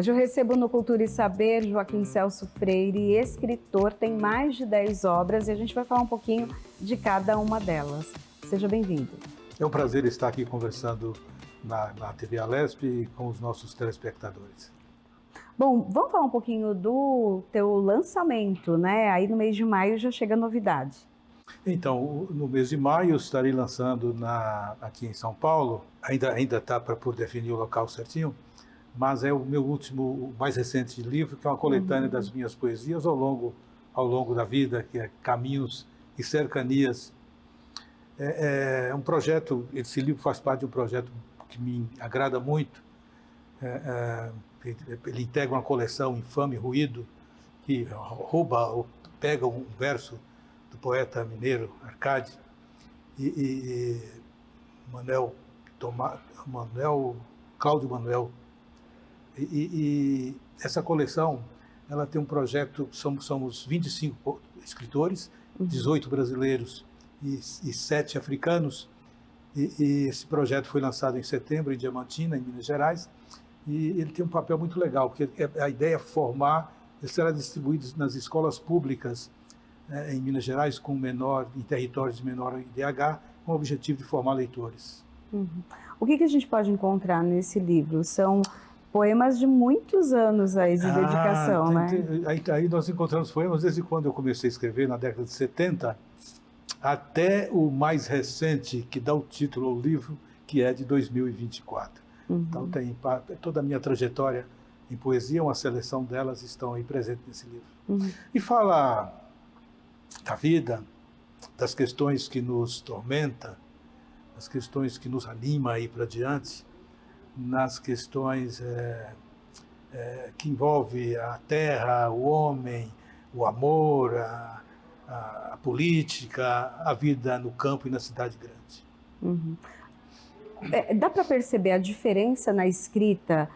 Hoje eu recebo no Cultura e Saber Joaquim Celso Freire, escritor, tem mais de 10 obras e a gente vai falar um pouquinho de cada uma delas. Seja bem-vindo. É um prazer estar aqui conversando na TV Alesp com os nossos telespectadores. Bom, vamos falar um pouquinho do teu lançamento, né? Aí no mês de maio já chega a novidade. Então, no mês de maio eu estarei lançando aqui em São Paulo, ainda está por definir o local certinho, mas é o meu último, o mais recente livro, que é uma coletânea das minhas poesias ao longo da vida, que é Caminhos e Cercanias. É um projeto, esse livro faz parte de um projeto que me agrada muito. Ele integra uma coleção Infame Ruído, que pega um verso do poeta mineiro Arcade e Cláudio Manuel. E essa coleção, ela tem um projeto, somos 25 escritores, 18 brasileiros e 7 africanos, e esse projeto foi lançado em setembro em Diamantina, em Minas Gerais, e ele tem um papel muito legal, porque a ideia é formar, ele será distribuído nas escolas públicas em Minas Gerais, em territórios de menor IDH, com o objetivo de formar leitores. O que a gente pode encontrar nesse livro? São poemas de muitos anos aí de dedicação, né? Aí nós encontramos poemas desde quando eu comecei a escrever, na década de 70, até o mais recente, que dá o título ao livro, que é de 2024. Então tem toda a minha trajetória em poesia, uma seleção delas estão aí presentes nesse livro. E fala da vida, das questões que nos tormentam, das questões que nos animam a ir para diante, nas questões que envolvem a terra, o homem, o amor, a política, a vida no campo e na cidade grande. Dá para perceber a diferença na escrita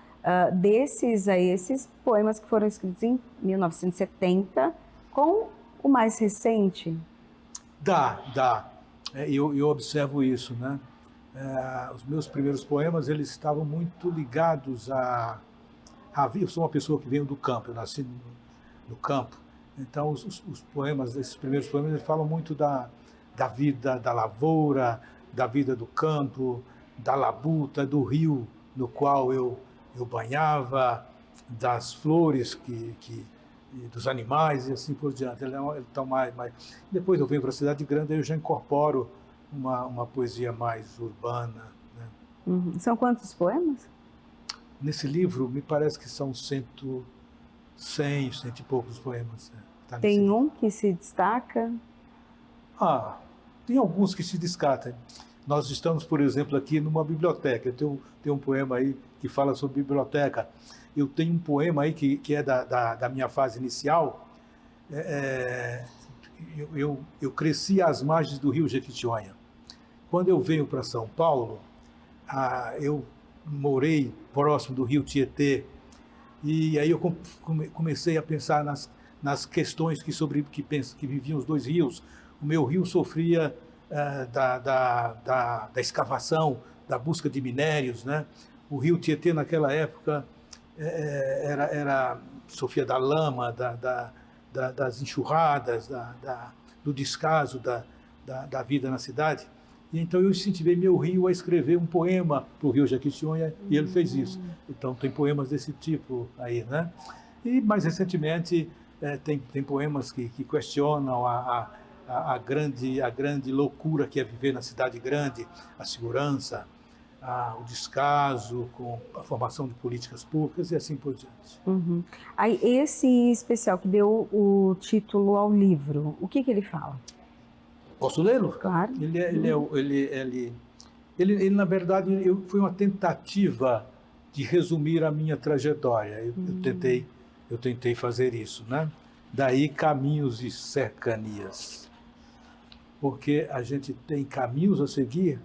esses poemas que foram escritos em 1970 com o mais recente? Dá. Eu observo isso, né? Os meus primeiros poemas, eles estavam muito ligados eu sou uma pessoa que veio do campo, eu nasci no campo. Então, esses primeiros poemas, eles falam muito da vida da lavoura, da vida do campo, da labuta, do rio no qual eu banhava, das flores dos animais e assim por diante. Ele tá mais... Depois eu venho para a cidade grande e eu já incorporo uma poesia mais urbana. Né? São quantos poemas? Nesse livro, me parece que são 100 e poucos poemas. Tem um que se destaca? Tem alguns que se destacam. Nós estamos, por exemplo, aqui numa biblioteca. Eu tenho um poema aí que fala sobre biblioteca. Eu tenho um poema aí que é da minha fase inicial. Eu cresci às margens do rio Jequitinhonha. Quando eu venho para São Paulo, eu morei próximo do rio Tietê, e aí eu comecei a pensar nas questões que viviam os dois rios. O meu rio sofria da escavação, da busca de minérios, né? O rio Tietê, naquela época, sofria da lama, das enxurradas, do descaso da vida na cidade. E então eu incentivei meu rio a escrever um poema para o rio Jequitinhonha, e ele fez isso. Então tem poemas desse tipo aí, né? E mais recentemente tem poemas que questionam a grande loucura que é viver na cidade grande, a segurança, o descaso com a formação de políticas públicas e assim por diante. Aí, esse especial que deu o título ao livro, o que ele fala? Posso lê-lo? Claro. Ele na verdade, foi uma tentativa de resumir a minha trajetória. Eu tentei fazer isso, né? Daí Caminhos e Cercanias. Porque a gente tem caminhos a seguir,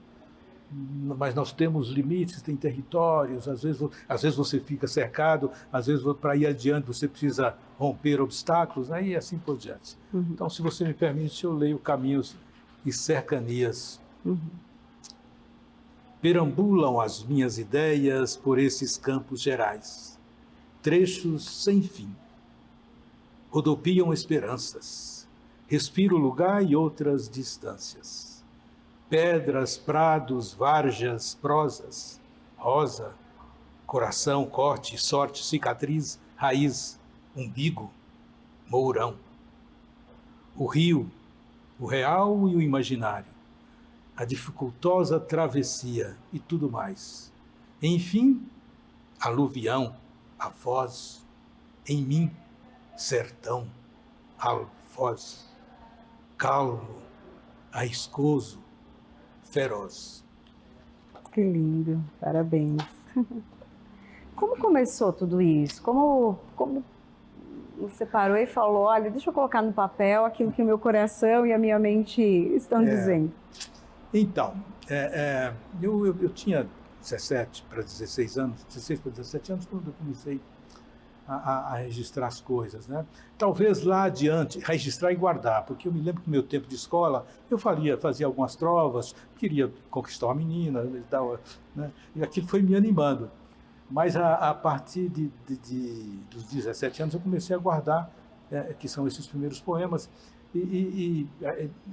mas nós temos limites, tem territórios, às vezes você fica cercado, às vezes para ir adiante você precisa romper obstáculos, né? E assim por diante. Então, se você me permite, eu leio Caminhos e Cercanias. Perambulam as minhas ideias por esses campos gerais. trechos sem fim. Rodopiam esperanças, respiro lugar e outras distâncias. Pedras, prados, várzeas, prosas, rosa, coração, corte, sorte, cicatriz, raiz, umbigo, mourão. O rio, o real e o imaginário, a dificultosa travessia e tudo mais. Enfim, aluvião, a voz, em mim, sertão, alfoz, calmo, aiscoso, feroz. Que lindo, parabéns. Como começou tudo isso? Como você parou e falou, olha, deixa eu colocar no papel aquilo que o meu coração e a minha mente estão dizendo? Então, eu tinha 17 para 16 anos, 16 para 17 anos, quando eu comecei a registrar as coisas, né? Talvez lá adiante, registrar e guardar, porque eu me lembro que no meu tempo de escola, eu fazia algumas trovas, queria conquistar uma menina, né? E aquilo foi me animando. Mas a partir dos 17 anos eu comecei a guardar, que são esses primeiros poemas, e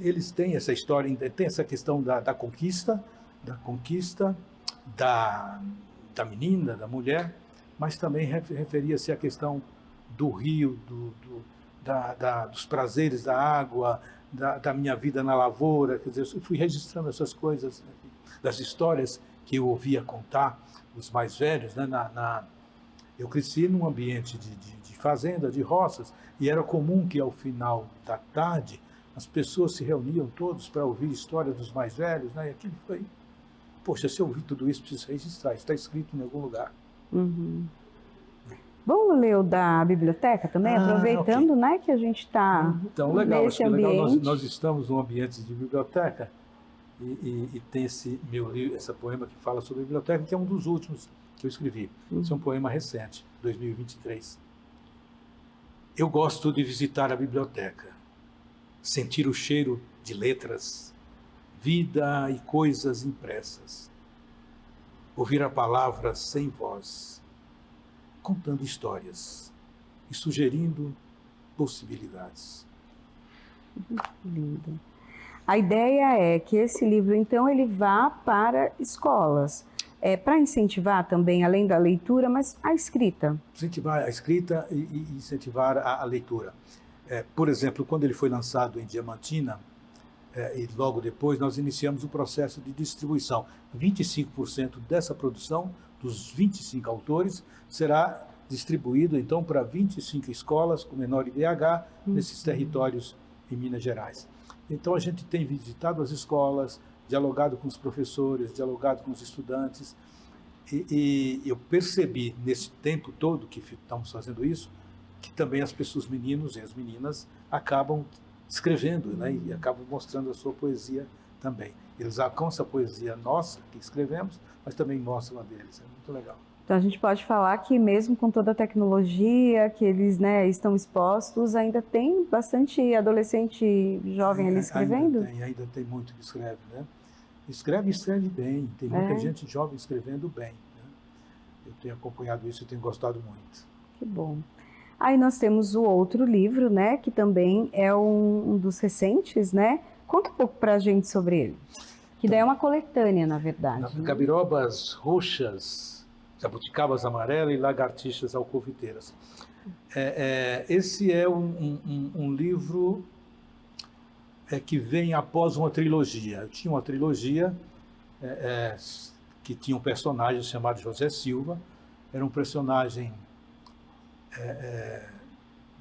eles têm essa história, tem essa questão da conquista, da menina, da mulher, mas também referia-se à questão do rio, dos prazeres da água, da minha vida na lavoura. Quer dizer, eu fui registrando essas coisas, das histórias que eu ouvia contar, os mais velhos, né? Eu cresci num ambiente de fazenda, de roças, e era comum que ao final da tarde as pessoas se reuniam todos para ouvir histórias dos mais velhos, né? E aquilo foi, poxa, se eu ouvir tudo isso, preciso registrar, está escrito em algum lugar. Uhum. Vamos ler o da biblioteca também, aproveitando, okay, né, que a gente está nesse ambiente. Legal. Nós estamos num ambiente de biblioteca e tem esse meu livro, esse poema que fala sobre a biblioteca, que é um dos últimos que eu escrevi. Esse é um poema recente, 2023. Eu gosto de visitar a biblioteca, sentir o cheiro de letras, vida e coisas impressas, ouvir a palavra sem voz, contando histórias e sugerindo possibilidades. Lindo. A ideia é que esse livro, então, ele vá para escolas, para incentivar também, além da leitura, mas a escrita. Incentivar a escrita e incentivar a leitura. Por exemplo, quando ele foi lançado em Diamantina, e logo depois nós iniciamos o processo de distribuição. 25% dessa produção, dos 25 autores, será distribuído então para 25 escolas com menor IDH nesses territórios em Minas Gerais. Então a gente tem visitado as escolas, dialogado com os professores, dialogado com os estudantes, e eu percebi nesse tempo todo que estamos fazendo isso, que também as pessoas, os meninos e as meninas, acabam escrevendo, né, e acabam mostrando a sua poesia também. Eles com essa poesia nossa que escrevemos, mas também mostram a deles. É muito legal. Então a gente pode falar que mesmo com toda a tecnologia que eles, né, estão expostos, ainda tem bastante adolescente jovem ali escrevendo? Ainda tem muito que escreve, né? Escreve bem, tem muita gente jovem escrevendo bem, né? Eu tenho acompanhado isso e tenho gostado muito. Que bom. Aí nós temos o outro livro, né, que também é um dos recentes, né? Conta um pouco para a gente sobre ele. Que daí é uma coletânea, na verdade. Gabirobas roxas, jabuticabas amarelas e lagartixas alcoviteiras. Esse é um livro que vem após uma trilogia. Eu tinha uma trilogia que tinha um personagem chamado José Silva. Era um personagem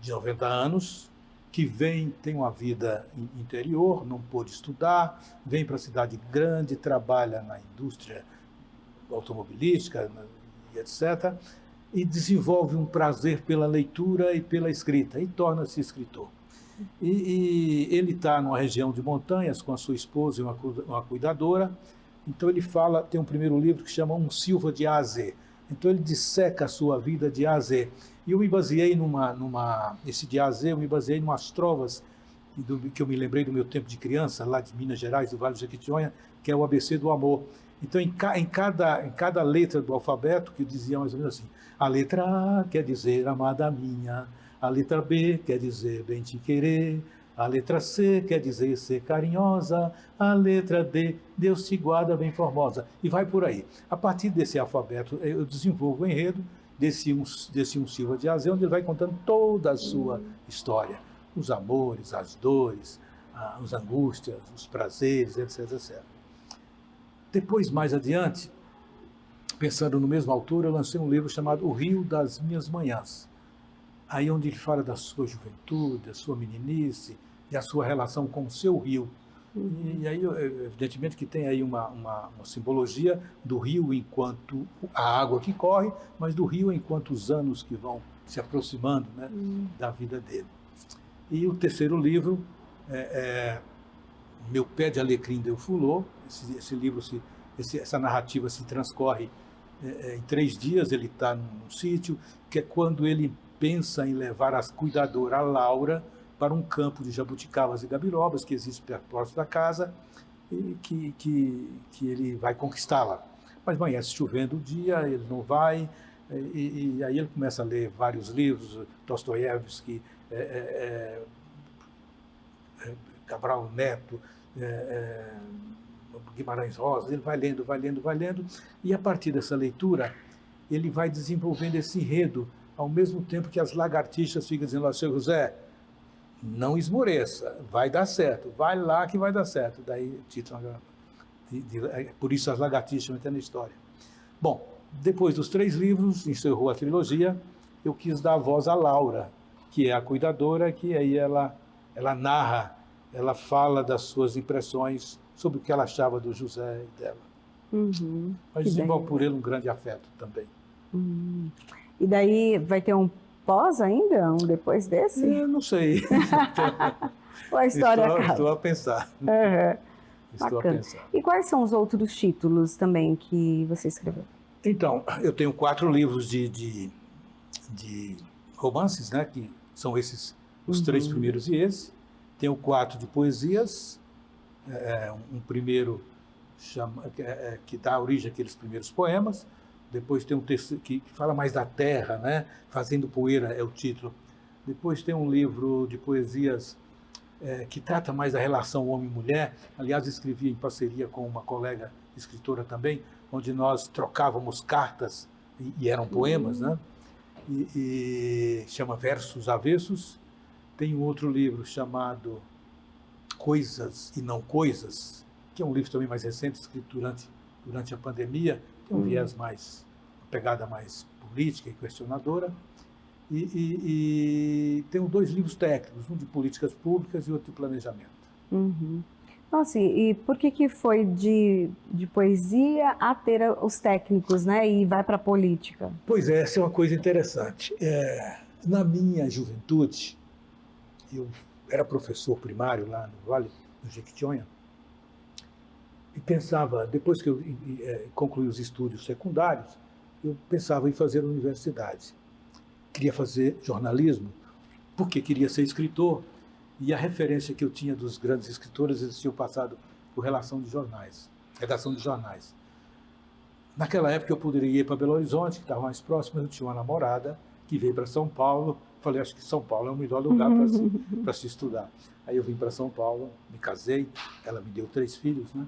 de 90 anos, que tem uma vida interior, não pôde estudar, vem para a cidade grande, trabalha na indústria automobilística, etc., e desenvolve um prazer pela leitura e pela escrita, e torna-se escritor. E ele está numa região de montanhas com a sua esposa e uma cuidadora. Então ele tem um primeiro livro que chama Um Silva de A a Z. Então ele disseca a sua vida de A a Z. E eu me baseei esse de A a Z, eu me baseei em umas trovas que eu me lembrei do meu tempo de criança, lá de Minas Gerais, do Vale do Jequitinhonha, que é o ABC do Amor. Então, em cada letra do alfabeto, que dizia mais ou menos assim, a letra A quer dizer amada minha, a letra B quer dizer bem te querer, a letra C quer dizer ser carinhosa, a letra D, Deus te guarda bem formosa. E vai por aí. A partir desse alfabeto, eu desenvolvo o enredo desse um Silva de Azevedo, onde ele vai contando toda a sua história. Os amores, as dores, as angústias, os prazeres, etc, etc. Depois, mais adiante, pensando no mesmo autor, eu lancei um livro chamado O Rio das Minhas Manhãs. Aí onde ele fala da sua juventude, da sua meninice e a sua relação com o seu rio. E aí, evidentemente, que tem aí uma simbologia do rio enquanto a água que corre, mas do rio enquanto os anos que vão se aproximando, né, da vida dele. E o terceiro livro Meu Pé de Alecrim Deu Fulô. Esse livro, essa narrativa se transcorre em 3 dias. Ele está num sítio, que é quando ele pensa em levar a cuidadora, a Laura, para um campo de jabuticabas e gabirobas que existe perto da casa, e que ele vai conquistá-la. Mas amanhece chovendo o dia, ele não vai, e aí ele começa a ler vários livros, Dostoiévski, Cabral Neto, Guimarães Rosa. Ele vai lendo, e a partir dessa leitura ele vai desenvolvendo esse enredo, ao mesmo tempo que as lagartixas ficam dizendo: seu José, não esmoreça, vai dar certo, vai lá que vai dar certo. Daí o título, por isso as lagartixas entram na história. Bom, depois dos 3 livros, encerrou a trilogia, eu quis dar a voz à Laura, que é a cuidadora, que aí ela narra, ela fala das suas impressões sobre o que ela achava do José e dela. Mas desenvolve por ele um grande afeto também. E daí vai ter um pós ainda? Um depois desse? Eu não sei. Ou a história acaba? Estou a pensar. Estou a Bacana. pensar. E quais são os outros títulos também que você escreveu? Então, eu tenho 4 livros de romances, né, que são esses, os 3 primeiros e esse. Tenho 4 de poesias, um primeiro que dá origem àqueles primeiros poemas. Depois tem um terceiro que fala mais da terra, né? Fazendo Poeira é o título. Depois tem um livro de poesias que trata mais da relação homem-mulher. Aliás, escrevi em parceria com uma colega escritora também, onde nós trocávamos cartas e eram poemas, né? E chama Versos Avessos. Tem um outro livro chamado Coisas e Não Coisas, que é um livro também mais recente, escrito durante a pandemia. Tem um viés mais, uma pegada mais política e questionadora. E tenho 2 livros técnicos, um de políticas públicas e outro de planejamento. Nossa, e por que foi de poesia a ter os técnicos, né? E vai para a política? Pois é, essa é uma coisa interessante. Na minha juventude, eu era professor primário lá no Vale do Jequitinhonha, e pensava, depois que eu concluí os estudos secundários, eu pensava em fazer universidade. Queria fazer jornalismo, porque queria ser escritor, e a referência que eu tinha dos grandes escritores, eles tinham passado por redação de jornais. Naquela época eu poderia ir para Belo Horizonte, que estava mais próximo, eu tinha uma namorada que veio para São Paulo. Falei, acho que São Paulo é o melhor lugar para se estudar. Aí eu vim para São Paulo, me casei, ela me deu 3 filhos, né?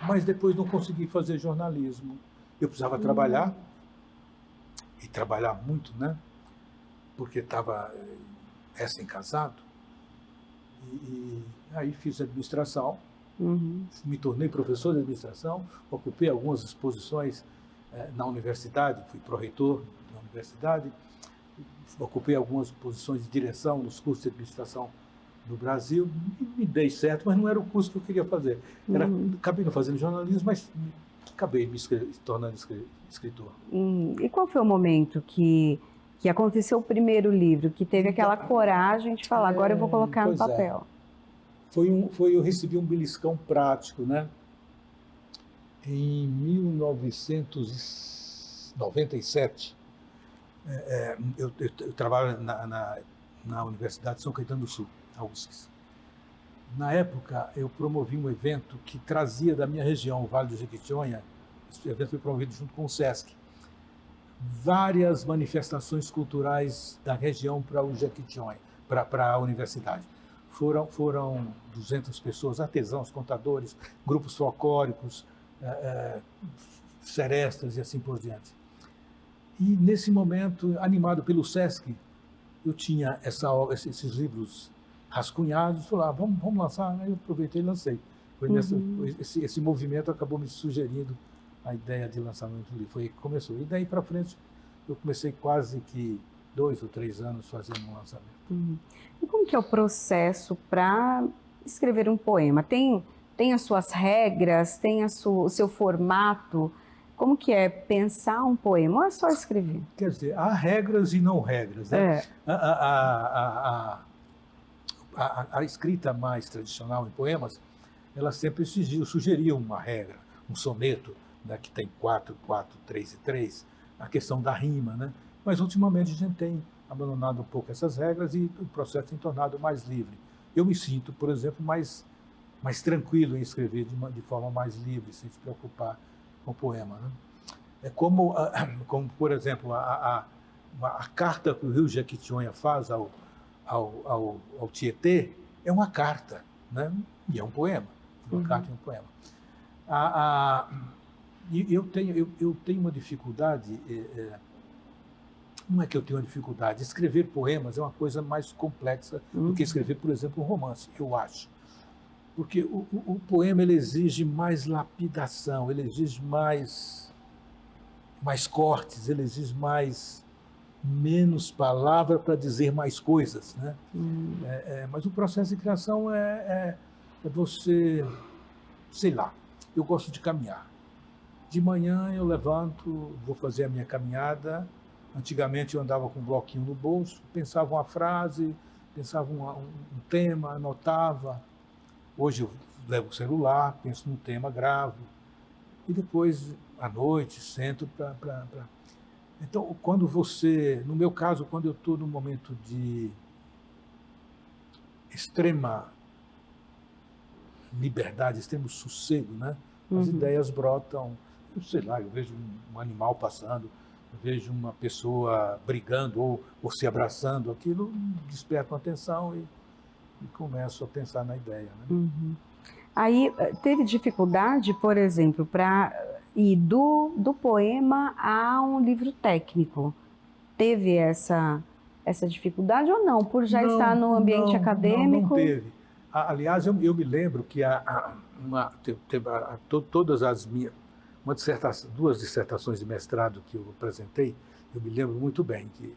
Mas depois não consegui fazer jornalismo. Eu precisava trabalhar, e trabalhar muito, né? Porque estava recém-casado. E aí fiz administração, me tornei professor de administração, ocupei algumas exposições na universidade, fui pró-reitor na universidade, ocupei algumas posições de direção nos cursos de administração no Brasil, e me dei certo, mas não era o curso que eu queria fazer. Acabei não fazendo jornalismo, mas acabei me tornando escritor. E qual foi o momento que aconteceu o primeiro livro, que teve aquela coragem de falar, agora eu vou colocar no papel? Eu recebi um beliscão prático, né? Em 1997, eu trabalho na Universidade de São Caetano do Sul, a USCS. Na época, eu promovi um evento que trazia da minha região, o Vale do Jequitinhonha. Esse evento foi promovido junto com o SESC. Várias manifestações culturais da região para o Jequitinhonha, para a universidade. Foram 200 pessoas, artesãos, contadores, grupos folclóricos, serestas e assim por diante. E, nesse momento, animado pelo SESC, eu tinha esses livros rascunhados, falei, vamos lançar, aí eu aproveitei e lancei. Esse movimento acabou me sugerindo a ideia de lançamento do livro, foi aí que começou. E daí para frente, eu comecei quase que 2 ou 3 anos fazendo um lançamento. E como que é o processo para escrever um poema? Tem as suas regras, tem o seu formato? Como que é pensar um poema? Ou é só escrever? Quer dizer, há regras e não regras, né? A escrita mais tradicional em poemas, ela sempre sugeria uma regra, um soneto, né, que tem 4, 4, 3 e 3, a questão da rima, né? Mas ultimamente a gente tem abandonado um pouco essas regras e o processo tem tornado mais livre. Eu me sinto, por exemplo, mais tranquilo em escrever de forma mais livre, sem se preocupar com o poema, né? É como, por exemplo, a carta que o Rio Jequitinhonha faz ao Tietê é uma carta, né? E é um poema, uma carta e um poema. E eu tenho uma dificuldade, não é que eu tenho uma dificuldade, escrever poemas é uma coisa mais complexa do que escrever, por exemplo, um romance, eu acho. Porque o poema ele exige mais lapidação, ele exige mais cortes, ele exige menos palavra para dizer mais coisas, né? Mas o processo de criação é você, sei lá, eu gosto de caminhar. De manhã eu levanto, vou fazer a minha caminhada. Antigamente eu andava com um bloquinho no bolso, pensava uma frase, pensava um tema, anotava. Hoje eu levo o celular, penso num tema, gravo. E depois, à noite, sento para... Então, no meu caso, quando eu estou num momento de extrema liberdade, extremo sossego, né? As ideias brotam, eu sei lá, eu vejo um animal passando, eu vejo uma pessoa brigando ou se abraçando, aquilo desperta uma atenção e começo a pensar na ideia, né? Aí, teve dificuldade, por exemplo, para ir do poema a um livro técnico? Teve essa dificuldade ou não? Por já estar no ambiente acadêmico? Não teve. Aliás, eu me lembro que todas as minhas... duas dissertações de mestrado que eu apresentei, eu me lembro muito bem que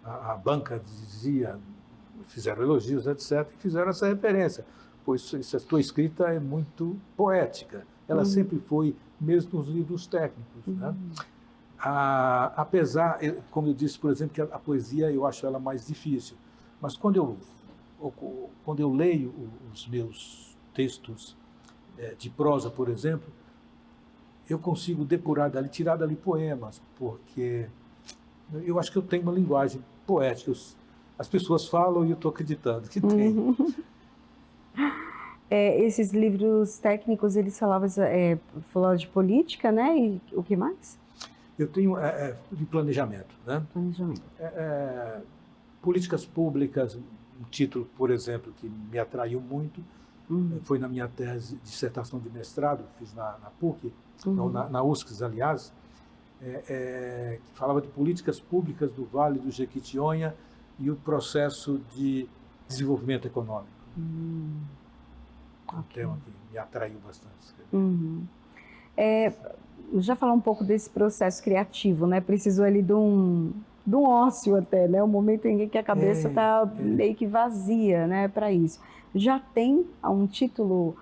a banca dizia, fizeram elogios, etc., e fizeram essa referência, pois essa tua escrita é muito poética. Ela sempre foi, mesmo nos livros técnicos, né? Apesar, como eu disse, por exemplo, que a poesia eu acho ela mais difícil, mas quando eu leio os meus textos de prosa, por exemplo, eu consigo depurar dali, tirar dali poemas, porque eu acho que eu tenho uma linguagem poética. As pessoas falam e eu estou acreditando que tem. Esses livros técnicos, eles falavam de política, né? E o que mais? Eu tenho de planejamento, né? Planejamento. Políticas públicas, um título, por exemplo, que me atraiu muito, foi na minha tese, dissertação de mestrado, fiz na PUC, na USCS, aliás, que falava de políticas públicas do Vale do Jequitinhonha e o processo de desenvolvimento econômico. Um tema que me atraiu bastante. Já falar um pouco desse processo criativo, né? Precisou ali de um ócio até, né? Um momento em que a cabeça está meio que vazia, né? Para isso. Já tem um título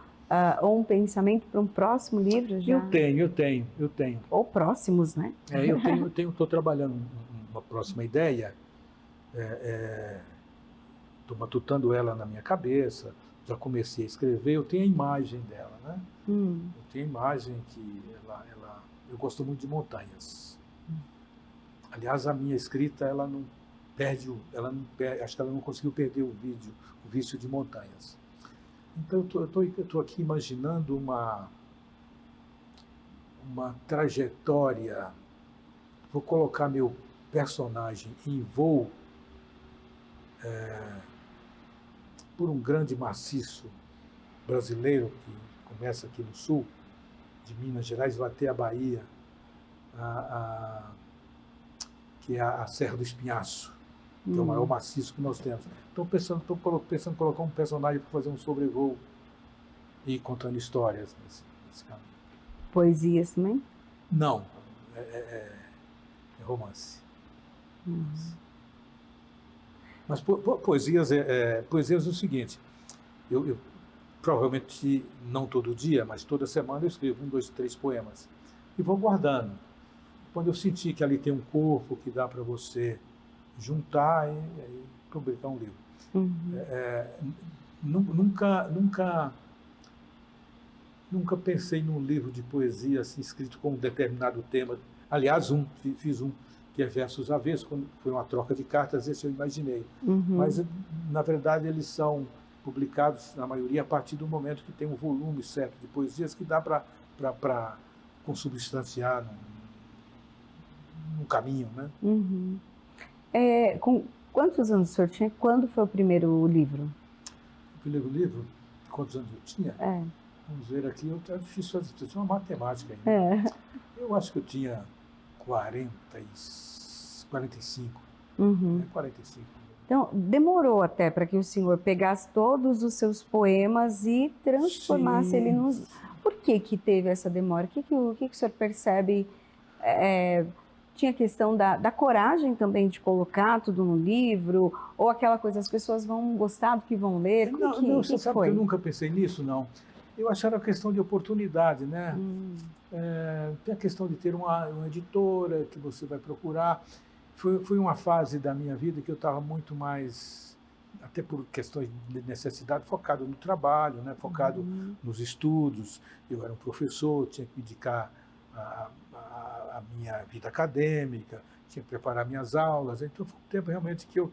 ou um pensamento para um próximo livro? Já? Eu tenho. Ou próximos, né? Estou trabalhando uma próxima ideia, estou matutando ela na minha cabeça, já comecei a escrever, eu tenho a imagem dela, né? Eu tenho a imagem que eu gosto muito de montanhas. Aliás, a minha escrita, ela não ela não acho que ela não conseguiu perder o vício de montanhas. Então eu estou aqui imaginando uma trajetória. Vou colocar meu personagem em voo por um grande maciço brasileiro que começa aqui no sul, de Minas Gerais, vai até a Bahia, que é a Serra do Espinhaço, que é o maior maciço que nós temos. Estou pensando em colocar um personagem para fazer um sobrevoo e ir contando histórias nesse caminho. Poesias também? Não, é romance. Mas poesias é o seguinte, eu provavelmente não todo dia, mas toda semana eu escrevo 1, 2, 3 poemas e vou guardando. Quando eu sentir que ali tem um corpo que dá para você juntar e publicar um livro. Nunca pensei num livro de poesia assim, escrito com um determinado tema. Aliás, fiz um que é Versos Avessos, quando foi uma troca de cartas, esse eu imaginei. Mas, na verdade, eles são publicados, na maioria, a partir do momento que tem um volume certo de poesias que dá para consubstanciar num caminho, né? Com quantos anos o senhor tinha? Quando foi o primeiro livro? O primeiro livro? Quantos anos eu tinha? Vamos ver aqui, é difícil fazer, isso é uma matemática ainda. Eu acho que eu tinha 45. 45. Então, demorou até para que o senhor pegasse todos os seus poemas e transformasse ele num... Por que teve essa demora? O que o senhor percebe? Tinha a questão da coragem também de colocar tudo no livro? Ou aquela coisa, as pessoas vão gostar do que vão ler? Você sabe que eu nunca pensei nisso, não. Eu achava a questão de oportunidade, né? Tem a questão de ter uma editora que você vai procurar. Foi uma fase da minha vida que eu estava muito mais, até por questões de necessidade, focado no trabalho, né? Focado nos estudos. Eu era um professor, tinha que me dedicar à minha vida acadêmica, tinha que preparar minhas aulas. Então foi um tempo realmente que eu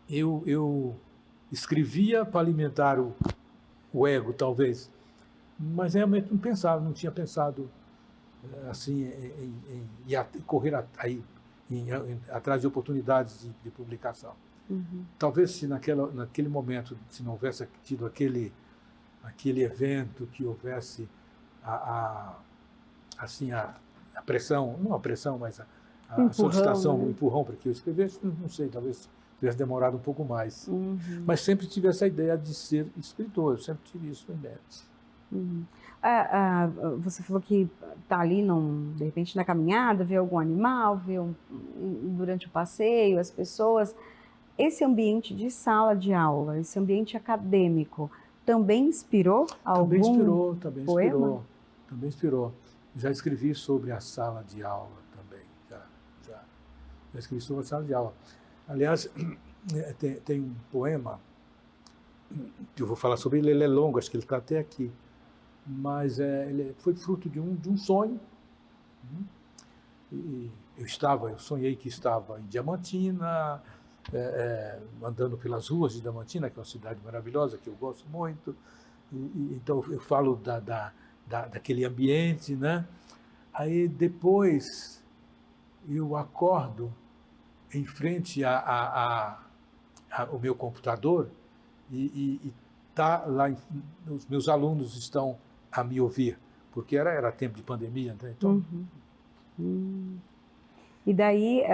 eu escrevia para alimentar o ego, talvez, mas realmente não tinha pensado assim em correr atrás de oportunidades de publicação. Talvez se naquele momento, se não houvesse tido aquele evento, que houvesse a pressão, não a pressão, mas a solicitação, o empurrão para que eu escrevesse, não sei, talvez tivesse demorado um pouco mais. Mas sempre tive essa ideia de ser escritor, eu sempre tive isso em mente. Você falou que está ali, de repente, na caminhada, vê algum animal, durante o passeio, as pessoas. Esse ambiente de sala de aula, esse ambiente acadêmico, também inspirou algum poema? Também inspirou. Já escrevi sobre a sala de aula também. Já escrevi sobre a sala de aula. Aliás, tem um poema que eu vou falar sobre ele é longo, acho que ele está até aqui. Mas ele foi fruto de um sonho. E eu sonhei que estava em Diamantina, andando pelas ruas de Diamantina, que é uma cidade maravilhosa, que eu gosto muito. Então eu falo daquele ambiente, né? Aí depois eu acordo em frente ao meu computador e tá lá, os meus alunos estão a me ouvir, porque era tempo de pandemia, né? Então... E daí,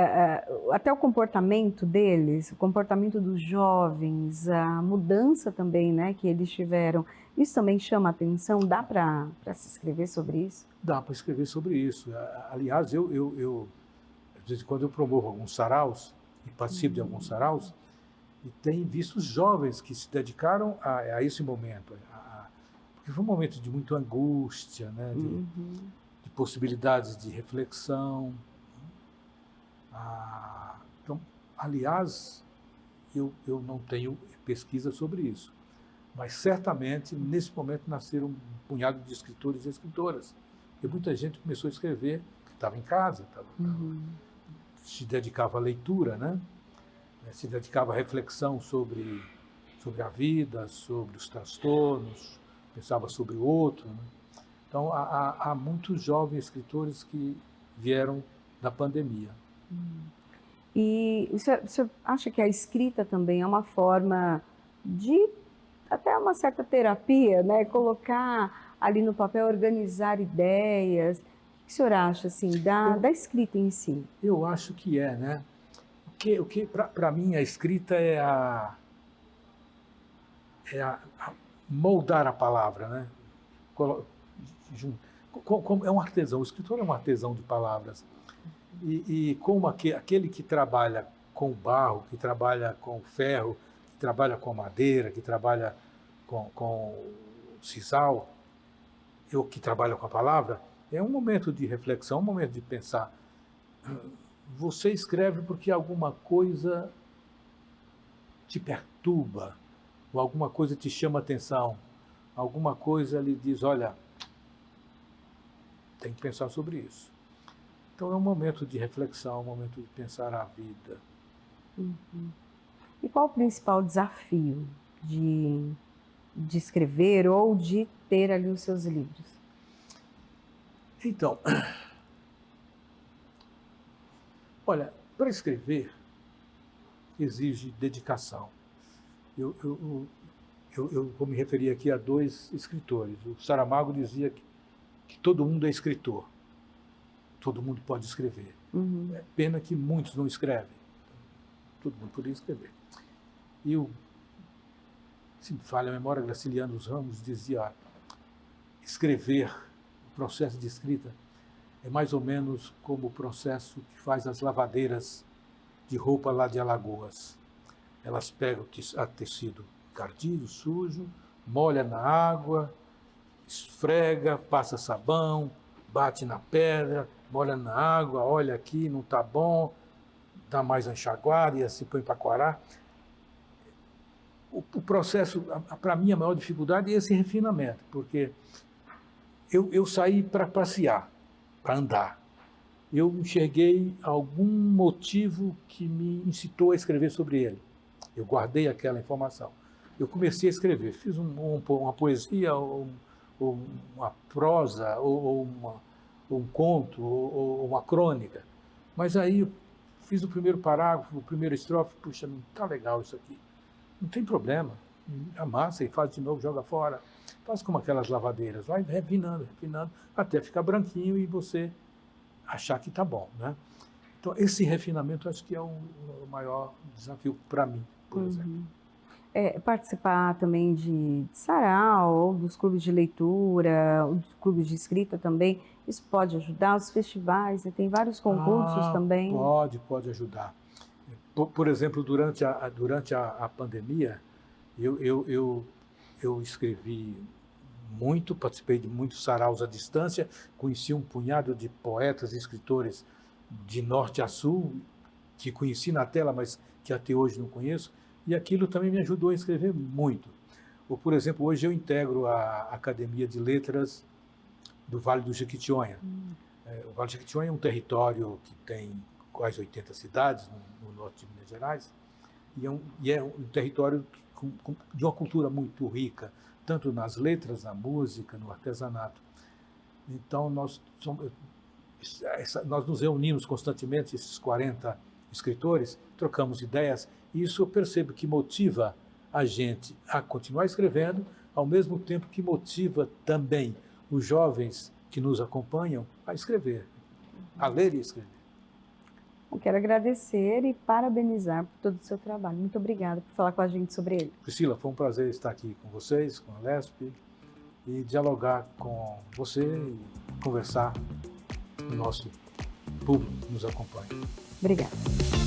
até o comportamento deles, o comportamento dos jovens, a mudança também, né, que eles tiveram, isso também chama a atenção? Dá para se escrever sobre isso? Dá para escrever sobre isso. Aliás, eu de vez em quando eu promovo alguns saraus, e participo de alguns saraus, e tem visto os jovens que se dedicaram a esse momento, porque foi um momento de muita angústia, né, de possibilidades de reflexão. Então, aliás, eu não tenho pesquisa sobre isso, mas certamente nesse momento nasceram um punhado de escritores e escritoras, e muita gente começou a escrever, que estava em casa, se dedicava à leitura, né? Se dedicava à reflexão sobre a vida, sobre os transtornos, pensava sobre o outro, né? Então, há muitos jovens escritores que vieram da pandemia. E o senhor acha que a escrita também é uma forma de até uma certa terapia, né? Colocar ali no papel, organizar ideias. O que o senhor acha, assim, da escrita em si? Eu acho que é, né? Para mim, a escrita é a moldar a palavra, né? É um artesão, o escritor é um artesão de palavras. E como aquele que trabalha com barro, que trabalha com ferro, que trabalha com madeira, que trabalha com sisal, ou que trabalha com a palavra, é um momento de reflexão, um momento de pensar. Você escreve porque alguma coisa te perturba, ou alguma coisa te chama atenção, alguma coisa lhe diz, olha, tem que pensar sobre isso. Então é um momento de reflexão, um momento de pensar a vida. E qual o principal desafio de escrever ou de ter ali os seus livros? Então, olha, para escrever exige dedicação. Eu vou me referir aqui a 2 escritores. O Saramago dizia que todo mundo é escritor. Todo mundo pode escrever. É pena que muitos não escrevem. Todo mundo poderia escrever. E se me falha a memória, Graciliano Ramos dizia: escrever, o processo de escrita, é mais ou menos como o processo que faz as lavadeiras de roupa lá de Alagoas. Elas pegam o tecido encardido, sujo, molha na água, esfrega, passa sabão, bate na pedra, molha na água, olha aqui, não está bom, dá mais uma enxaguada e assim põe para coarar. O processo, para mim, a maior dificuldade é esse refinamento, porque eu saí para passear, para andar. Eu enxerguei algum motivo que me incitou a escrever sobre ele. Eu guardei aquela informação. Eu comecei a escrever, fiz uma poesia, ou uma prosa, ou um conto, ou uma crônica. Mas aí eu fiz o primeiro parágrafo, o primeiro estrofe, puxa, não está legal isso aqui. Não tem problema, amassa e faz de novo, joga fora. Faz como aquelas lavadeiras, vai refinando, até ficar branquinho e você achar que está bom, né? Então, esse refinamento acho que é o maior desafio para mim, por exemplo. Participar também de sarau, ou dos clubes de leitura, ou dos clubes de escrita também, isso pode ajudar? Os festivais, né? Tem vários concursos também. Pode ajudar. Por exemplo, durante a pandemia, eu escrevi muito, participei de muitos saraus à distância, conheci um punhado de poetas e escritores de norte a sul, que conheci na tela, mas que até hoje não conheço, e aquilo também me ajudou a escrever muito. Ou, por exemplo, hoje eu integro a Academia de Letras do Vale do Jequitinhonha. O Vale do Jequitinhonha é um território que tem quase 80 cidades no norte de Minas Gerais, e é um território de uma cultura muito rica, tanto nas letras, na música, no artesanato. Então, nós nos reunimos constantemente, esses 40 escritores, trocamos ideias, e isso eu percebo que motiva a gente a continuar escrevendo, ao mesmo tempo que motiva também os jovens que nos acompanham a escrever, a ler e escrever. Eu quero agradecer e parabenizar por todo o seu trabalho. Muito obrigada por falar com a gente sobre ele. Priscila, foi um prazer estar aqui com vocês, com a LESP, e dialogar com você e conversar com o nosso público que nos acompanha. Obrigada.